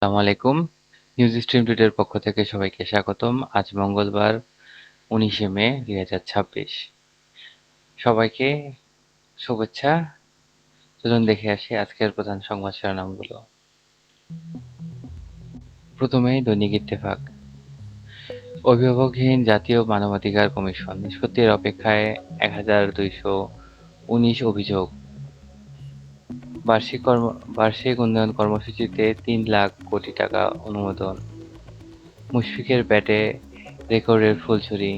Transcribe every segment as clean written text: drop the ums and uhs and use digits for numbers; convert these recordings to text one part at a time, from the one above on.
আসসালামু আলাইকুম। News stream টুডের পক্ষ থেকে সবাইকে স্বাগতম। আজ মঙ্গলবার 19শে মে 2026। সবাইকে শুভেচ্ছা। চলুন দেখে আসি আজকের প্রধান সংবাদ শিরোনামগুলো। প্রথমেই দৈনিক ইত্তেফাক। অভিভাবকহীন জাতীয় মানবাধিকার কমিশন নিষ্পত্তির অপেক্ষায় 1219 অভিযোগ। বার্ষিক উন্নয়ন কর্মসূচিতে 3 লাখ কোটি টাকা অনুমোদন। মুশফিকের ব্যাটে রেকর্ডের ফুলঝুরি।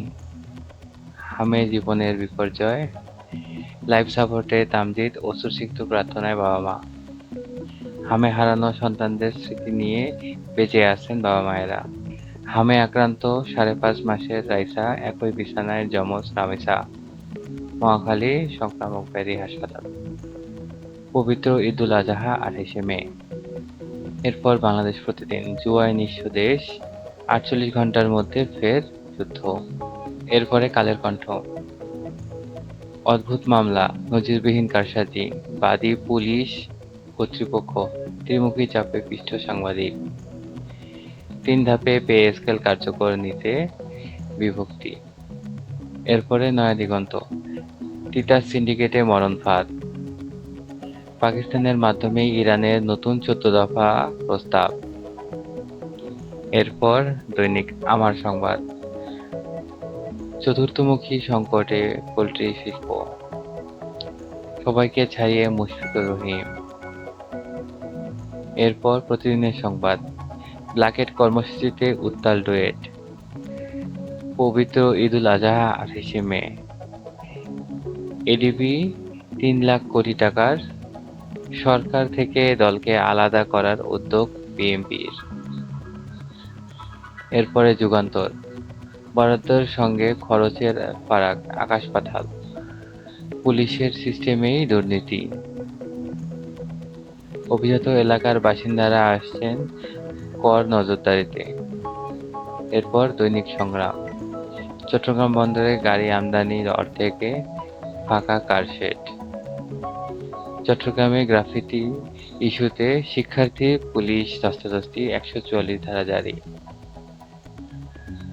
হামে জীবনের বিপর্যয়। লাইভ সাপোর্টে তামজিদ অশ্রুসিক্ত প্রার্থনায় বাবা-মা। হামে হারানো সন্তানদের স্মৃতি নিয়ে বেঁচে আছেন বাবা-মায়েরা। হামে আক্রান্ত 5.5 মাসের রাইসা একই বিছানায় যমজ রামেসা। মহাখালী সংক্রামক ব্যাধি হাসপাতাল। পবিত্র ঈদুল আজহা 28শে মে। এরপর বাংলাদেশ প্রতিদিন। জুয়ায় নিঃস্ব দেশ, 48 ঘন্টার মধ্যে ফের যুদ্ধ। এরপরে কালের কণ্ঠ। অদ্ভুত মামলা, নজিরবিহীন কারসাজি, বাদী পুলিশ কর্তৃপক্ষ, ত্রিমুখী চাপে পিষ্ট সাংবাদিক। 3 ধাপে পে স্কেল কার্যকর নিতে বিভক্তি। এরপরে নয়া দিগন্ত। তিতাস সিন্ডিকেটে মরণ ফাঁদ। পাকিস্তানের মাধ্যমেই ইরানের নতুন 14 দফা প্রস্তাব। এরপর দৈনিক আমার সংবাদ। চতুর্থমুখী সংকটে পোল্ট্রি শিল্প, সবাইকে ছাড়িয়ে মুশফিকুর রহিম। এরপর প্রতিদিনের সংবাদ। ব্ল্যাকেট কর্মসূচিতে উত্তাল ডুয়েট। পবিত্র ঈদুল আজহা 28শে মে। এডিবি 3 লাখ কোটি টাকার, সরকার থেকে দলকে আলাদা করার উদ্যোগ বিএনপির। এরপরে যুগান্তর। বরাদ্দের সঙ্গে খরচের ফারাক আকাশ পাতাল। পুলিশের সিস্টেমেই দুর্নীতি। অভিজাত এলাকার বাসিন্দারা আসছেন কর নজরদারিতে। এরপর দৈনিক সংগ্রাম। চট্টগ্রাম বন্দরে গাড়ি আমদানির অর্ধেকে ফাঁকা কারশেড। চট্টগ্রামে গ্রাফিতি ইস্যুতে শিক্ষার্থী পুলিশ ধস্তাধস্তি, 144 ধারা জারি।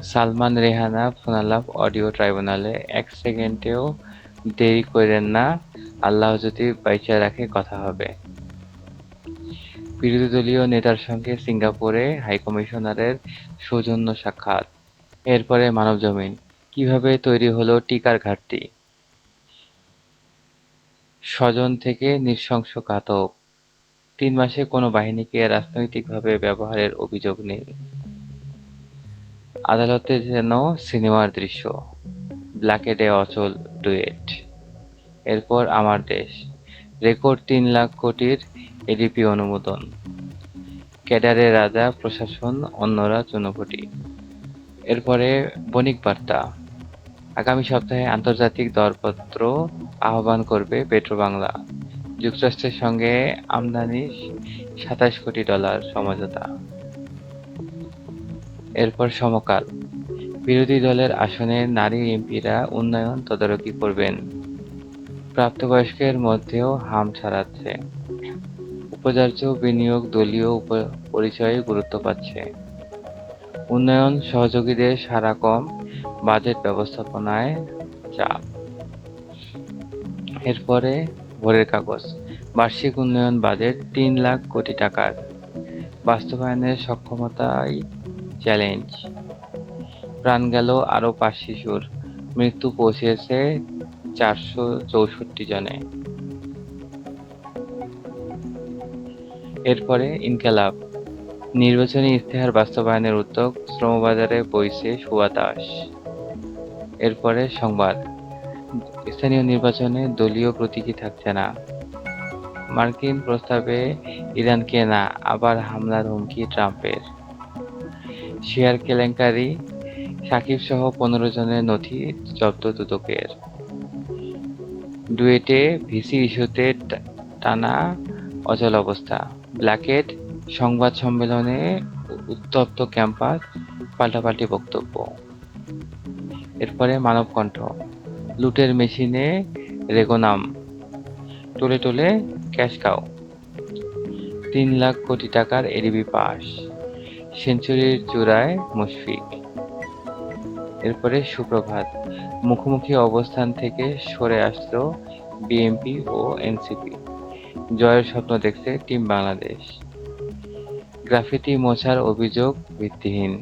সালমান রেহানা ফোনালাপ অডিও ট্রাইব্যুনালে 1 সেকেন্ডেও দেরি কইরেন না, আল্লাহ যদি বাইচা রাখে কথা হবে। বিরোধী দলীয় নেতার সঙ্গে সিঙ্গাপুরে হাইকমিশনারের সৌজন্য সাক্ষাৎ। এরপরে মানবজমিন। কিভাবে তৈরি হলো টিকার ঘাটতি? স্বজন থেকে নৃশংস ঘাতক। 3 মাসে কোনো বাহিনীকে রাজনৈতিকভাবে ব্যবহারের অভিযোগ নেই। আদালতে যেন সিনেমার দৃশ্য। ব্ল্যাকেটে অচল ডুয়েট। এরপর আমার দেশ। রেকর্ড 3 লাখ কোটির এডিপি অনুমোদন। ক্যাডারে রাজা, প্রশাসন, অন্যরা চুনোপুটি। এরপরে বণিক বার্তা। আগামী সপ্তাহে আন্তর্জাতিক দরপত্র আহ্বান করবে পেট্রোবাংলা। যুক্তরাষ্ট্রের সঙ্গে আমদানি $27 কোটি সমঝোতা। এরপর সমকাল। বিরোধী দলের আসনে নারী এমপিরা উন্নয়ন তদারকি করবেন। প্রাপ্তবয়স্কের মধ্যেও হাম ছাড়াচ্ছে। উপাচার্য বিনিয়োগ দলীয় পরিচয়ে গুরুত্ব পাচ্ছে। উন্নয়ন সহযোগীদের সাড়া কম, বাজেট ব্যবস্থাপনায় চাপ। এরপরে ভোরের কাগজ। বার্ষিক উন্নয়ন বাজেট 3 লাখ কোটি টাকার, বাস্তবায়নের সক্ষমতাই চ্যালেঞ্জ। প্রাণ গেল আরও 5 শিশুর, মৃত্যু পৌঁছেছে 464 জনে। এরপরে ইনকিলাব। নির্বাচনী ইশতেহার বাস্তবায়নের উদ্যোগ, শ্রমবাজারে বইছে সুবাতাস। এরপরে সংবাদ। স্থানীয় নির্বাচনে দলীয় প্রতীকী থাকছে না। মার্কিন প্রস্তাবে ইরানকে না, আবার হামলার হুমকি ট্রাম্পের। শেয়ার কেলেঙ্কারি, সাকিব-সহ 15 জনের নথি জব্দ দুদকের। ডুয়েটে ভিসি ইস্যুতে টানা অচল অবস্থা। ব্ল্যাকেট সংবাদ সম্মেলনে উত্তপ্ত ক্যাম্পাস, পাল্টাপাল্টি বক্তব্য। এরপরে মানবকণ্ঠ। লুটের মেশিনে রেগোনাম, টোলে টোলে ক্যাশ কাও। 3 লাখ কোটি টাকার এডিবি পাস, সেঞ্চুরির চূড়ায় মুশফিক। এরপরে সুপ্রভাত, মুখোমুখি অবস্থান থেকে সরে আসলো বিএনপি ও এনসিপি, জয়ের স্বপ্ন দেখছে টিম বাংলাদেশ। গ্রাফিতি মোছার অভিযোগ ভিত্তিহীন,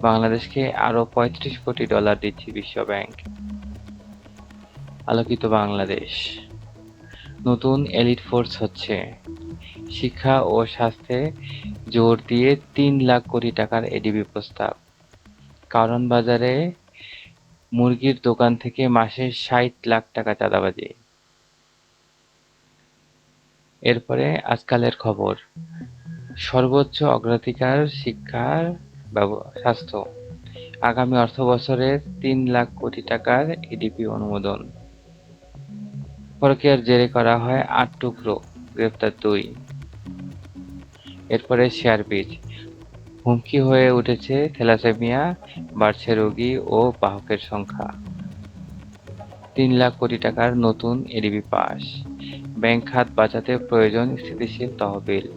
বাংলাদেশকে আরও $35 কোটি দিচ্ছে বিশ্বব্যাংক। আলোকিত বাংলাদেশ, নতুন এলিট ফোর্স হচ্ছে, শিক্ষা ও স্বাস্থ্যে জোর দিয়ে 3 লাখ কোটি টাকার এডিবি প্রস্তাব। কারণ বাজারে মুরগির দোকান থেকে মাসে 60 লাখ টাকা চাঁদাবাজি। এরপরে আজকালের খবর, সর্বোচ্চ অগ্রাধিকার শিক্ষার স্বাস্থ্য, আগামী অর্থবছরে 3 লাখ কোটি টাকার এডিপি অনুমোদন। পরকীয়ার জেরে করা হয় 8 টুকরো, গ্রেপ্তার 2। এরপরে শেয়ারবিট, হুমকি হয়ে উঠেছে থ্যালাসেমিয়া, বাড়ছে রোগী ও বাহকের সংখ্যা। 3 লাখ কোটি টাকার নতুন এডিবি পাস, ব্যাংক খাত বাঁচাতে প্রয়োজন স্থিতিশীল তহবিল।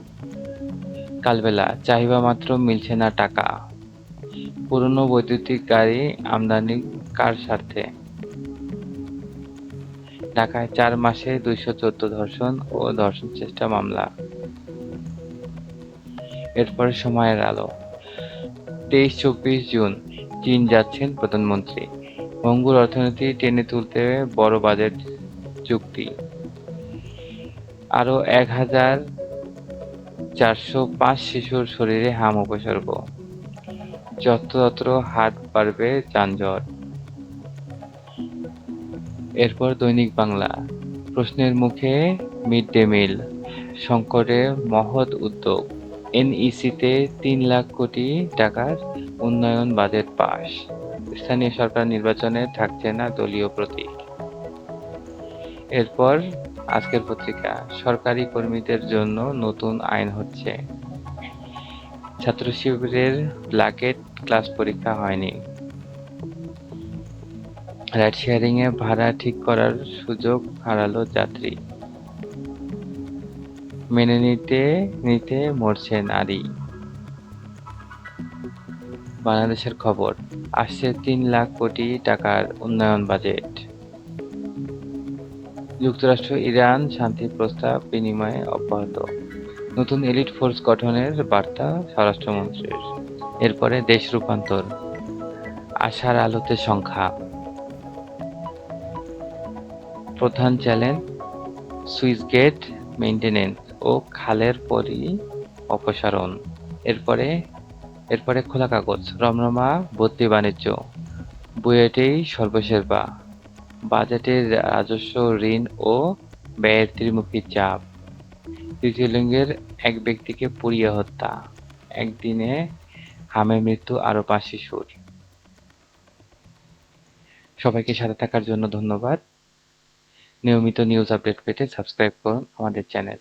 কালবেলা, চাহিদা মাত্র মিলছে না টাকা, পুরনো বৈদ্যুতিক গাড়ি আমদানি কার স্বার্থে। ঢাকায় 4 মাসে 214 ধর্ষণ ও ধর্ষণ চেষ্টা মামলা। এরপরে সময়ের আলো, 23-24 জুন চীন যাচ্ছেন প্রধানমন্ত্রী, ভঙ্গুর অর্থনীতি টেনে তুলতে বড় বাজেট চুক্তি। আরও 1405 শিশুর শরীরে হাম উপসর্গ, যত্রতত্র হাট বাড়বে যানজট। এরপর দৈনিক বাংলা, প্রশ্নের মুখে মিড ডে মিল, সংকটে মহৎ উদ্যোগ, এনইসিতে 3 লাখ কোটি টাকার উন্নয়ন বাজেট পাস, স্থানীয় সরকার নির্বাচনে থাকছে না দলীয় প্রতীক। এরপর আজকের পত্রিকা, সরকারি কর্মীদের জন্য নতুন আইন হচ্ছে, ছাত্র শিবিরের ব্ল্যাকেট ক্লাস পরীক্ষা হয়নি, রাইড শেয়ারিংয়ে ভাড়া ঠিক করার সুযোগ হারালো যাত্রী, মেনে নিতে নিতে মরছে নারী। বাংলাদেশের খবর, আসছে 3 লাখ কোটি টাকার উন্নয়ন বাজেট। যুক্তরাষ্ট্র ইরান শান্তি প্রস্তাব বিনিময়ে অব্যাহত, নতুন এলিট ফোর্স গঠনের বার্তা স্বরাষ্ট্রমন্ত্রীর। এরপরে দেশ রূপান্তর, আশার আলোতে সংখ্যা, প্রধান চ্যালেঞ্জ সুইচ গেট মেইনটেনেন্স ও খালের পরই অপসারণ। এরপরে খোলা কাগজ, রমরমা বদলি বাণিজ্য, বুয়েটেই সর্বশেষবা, বাজেটের রাজস্ব ঋণ ও ব্যয়ের ত্রিমুখী চাপ, তৃতীয় লিঙ্গের এক ব্যক্তিকে পুড়িয়ে হত্যা, একদিনে হামে মৃত্যু আরও 5 শিশুর। সবাইকে সাথে থাকার জন্য ধন্যবাদ। নিয়মিত নিউজ আপডেট পেতে সাবস্ক্রাইব করুন আমাদের চ্যানেল।